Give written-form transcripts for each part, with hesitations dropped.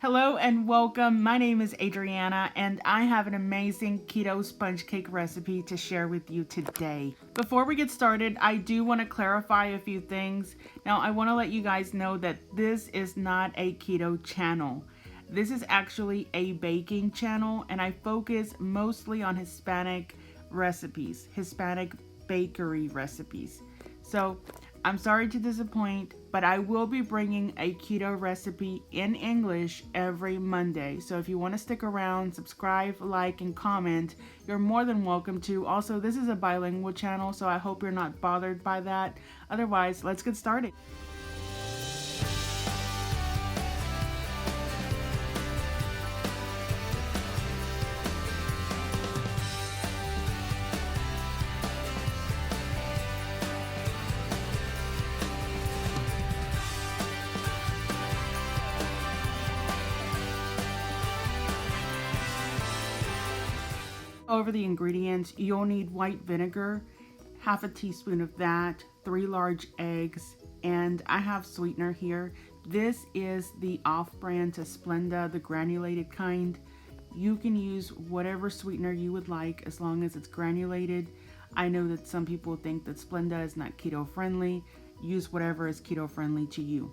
Hello and welcome. My name is Adriana and I have an amazing keto sponge cake recipe to share with you today. Before we get started, I do want to clarify a few things. Now, I want to let you guys know that this is not a keto channel. This is actually a baking channel and I focus mostly on Hispanic recipes, Hispanic bakery recipes. So I'm sorry to disappoint, but I will be bringing a keto recipe in English every Monday. So if you want to stick around, subscribe, like, and comment, you're more than welcome to. Also, this is a bilingual channel, so I hope you're not bothered by that. Otherwise, let's get started. Over the ingredients, you'll need white vinegar, half a teaspoon of that, 3 large eggs, and I have sweetener here. This is the off-brand to Splenda, the granulated kind. You can use whatever sweetener you would like as long as it's granulated. I know that some people think that Splenda is not keto friendly. Use whatever is keto friendly to you.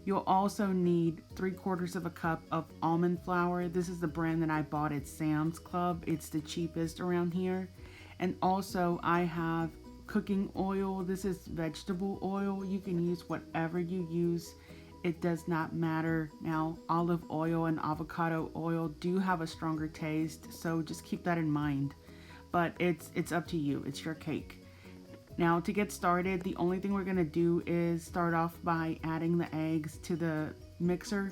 You'll also need 3/4 of a cup of almond flour. This is the brand that I bought at Sam's Club. It's the cheapest around here. And also I have cooking oil. This is vegetable oil. You can use whatever you use. It does not matter. Now, olive oil and avocado oil do have a stronger taste, so just keep that in mind. But it's up to you. It's your cake. Now, to get started, the only thing we're going to do is start off by adding the eggs to the mixer.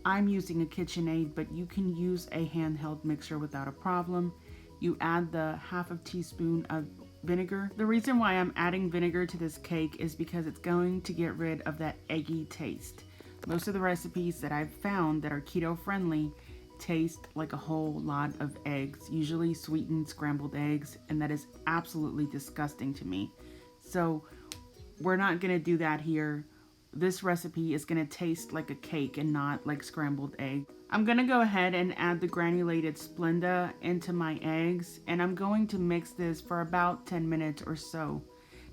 I'm using a KitchenAid, but you can use a handheld mixer without a problem. You add the half a teaspoon of vinegar. The reason why I'm adding vinegar to this cake is because it's going to get rid of that eggy taste. Most of the recipes that I've found that are keto friendly taste like a whole lot of eggs, usually sweetened scrambled eggs, and that is absolutely disgusting to me. So we're not gonna do that here. This recipe is gonna taste like a cake and not like scrambled egg. I'm gonna go ahead and add the granulated Splenda into my eggs, and I'm going to mix this for about 10 minutes or so.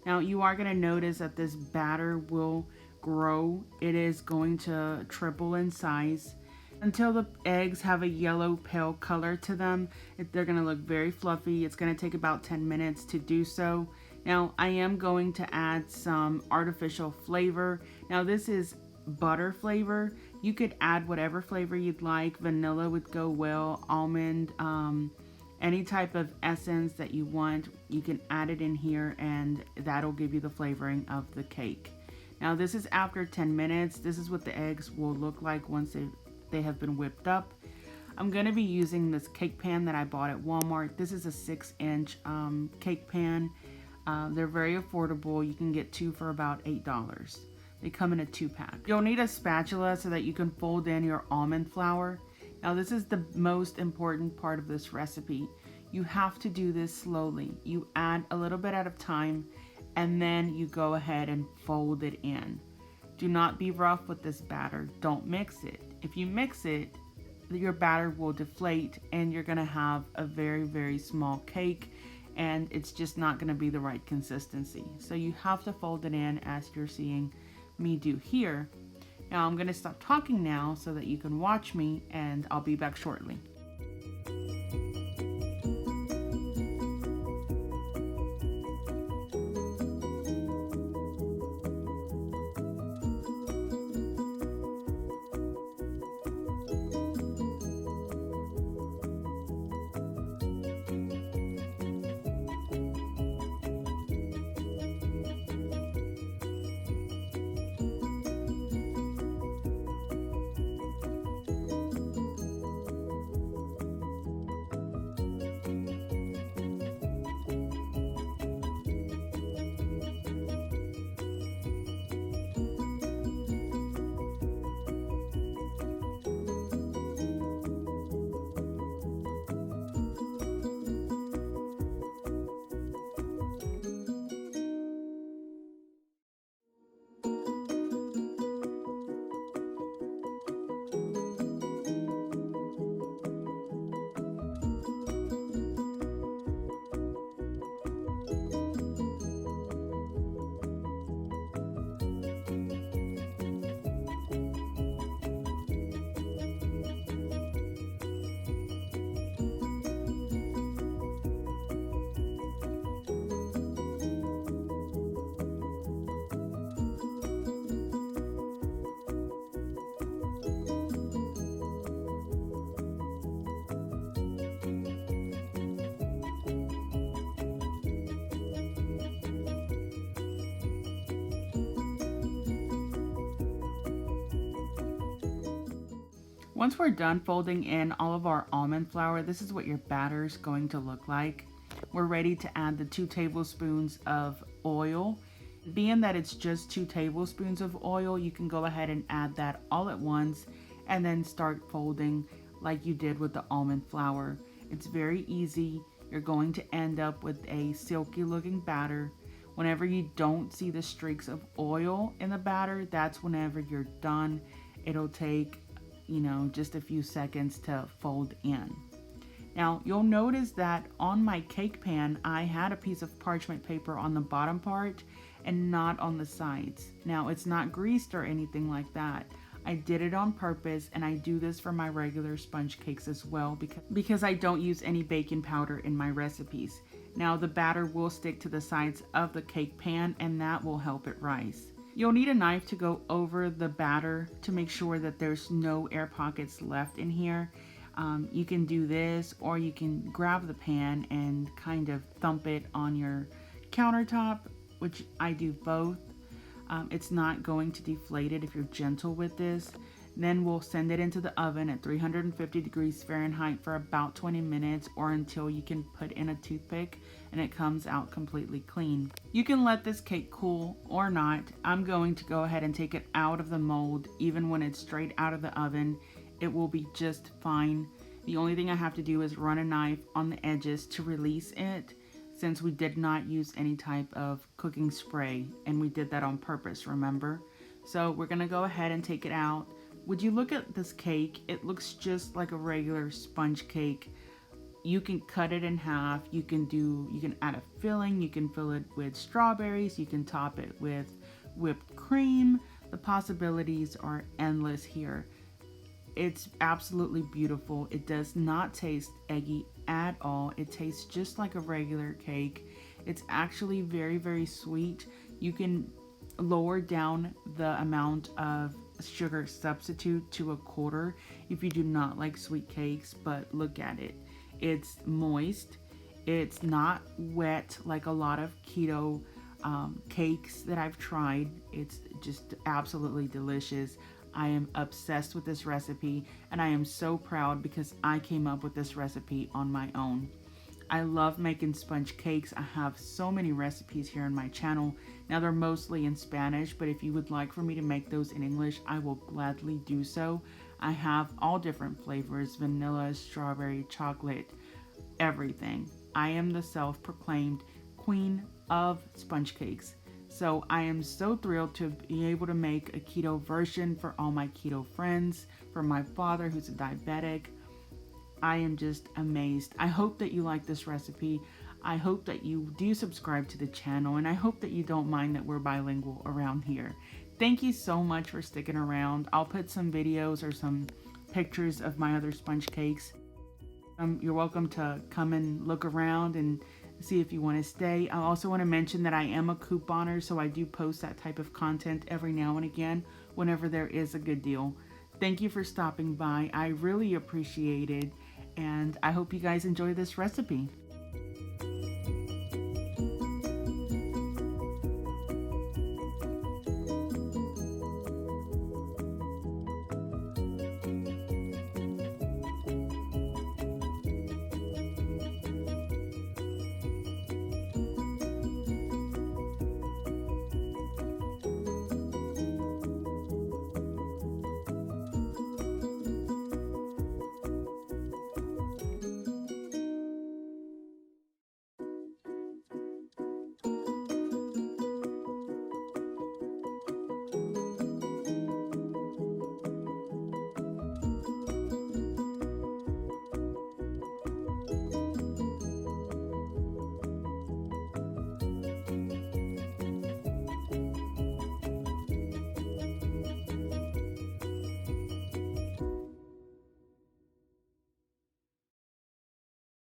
Now, you are gonna notice that this batter will grow. It is going to triple in size until the eggs have a yellow pale color to them. They're going to look very fluffy. It's going to take about 10 minutes to do so. Now, I am going to add some artificial flavor. Now, this is butter flavor. You could add whatever flavor you'd like. Vanilla would go well, almond, any type of essence that you want. You can add it in here and that'll give you the flavoring of the cake. Now, this is after 10 minutes. This is what the eggs will look like once they have been whipped up. I'm going to be using this cake pan that I bought at Walmart. This is a 6-inch cake pan. They're very affordable. You can get 2 for about $8. They come in a 2-pack. You'll need a spatula so that you can fold in your almond flour. Now, this is the most important part of this recipe. You have to do this slowly. You add a little bit at a time and then you go ahead and fold it in. Do not be rough with this batter. Don't mix it. If you mix it, your batter will deflate and you're going to have a very, very small cake and it's just not going to be the right consistency. So you have to fold it in as you're seeing me do here. Now I'm going to stop talking now so that you can watch me, and I'll be back shortly. Once we're done folding in all of our almond flour, this is what your batter is going to look like. We're ready to add the 2 tablespoons of oil. Being that it's just 2 tablespoons of oil, you can go ahead and add that all at once and then start folding like you did with the almond flour. It's very easy. You're going to end up with a silky looking batter. Whenever you don't see the streaks of oil in the batter, that's whenever you're done. It'll take, just a few seconds to fold in. Now, you'll notice that on my cake pan, I had a piece of parchment paper on the bottom part and not on the sides. Now, it's not greased or anything like that. I did it on purpose, and I do this for my regular sponge cakes as well because I don't use any baking powder in my recipes. Now, the batter will stick to the sides of the cake pan, and that will help it rise. You'll need a knife to go over the batter to make sure that there's no air pockets left in here. You can do this, or you can grab the pan and kind of thump it on your countertop, which I do both. It's not going to deflate it if you're gentle with this. Then we'll send it into the oven at 350 degrees Fahrenheit for about 20 minutes or until you can put in a toothpick and it comes out completely clean. You can let this cake cool or not. I'm going to go ahead and take it out of the mold. Even when it's straight out of the oven, it will be just fine. The only thing I have to do is run a knife on the edges to release it, since we did not use any type of cooking spray, and we did that on purpose, remember? So we're gonna go ahead and take it out. Would you look at this cake? It looks just like a regular sponge cake. You can cut it in half. You can add a filling. You can fill it with strawberries. You can top it with whipped cream. The possibilities are endless here. It's absolutely beautiful. It does not taste eggy at all. It tastes just like a regular cake. It's actually very, very sweet. You can lower down the amount of sugar substitute to 1/4 if you do not like sweet cakes, but look at it. It's moist. It's not wet like a lot of keto cakes that I've tried. It's just absolutely delicious. I am obsessed with this recipe, and I am so proud because I came up with this recipe on my own. I love making sponge cakes. I have so many recipes here on my channel. Now they're mostly in Spanish, but if you would like for me to make those in English, I will gladly do so. I have all different flavors: vanilla, strawberry, chocolate, everything. I am the self-proclaimed queen of sponge cakes. So I am so thrilled to be able to make a keto version for all my keto friends, for my father who's a diabetic. I am just amazed. I hope that you like this recipe. I hope that you do subscribe to the channel, and I hope that you don't mind that we're bilingual around here. Thank you so much for sticking around. I'll put some videos or some pictures of my other sponge cakes. You're welcome to come and look around and see if you want to stay. I also want to mention that I am a couponer, so I do post that type of content every now and again whenever there is a good deal. Thank you for stopping by. I really appreciate it, and I hope you guys enjoy this recipe.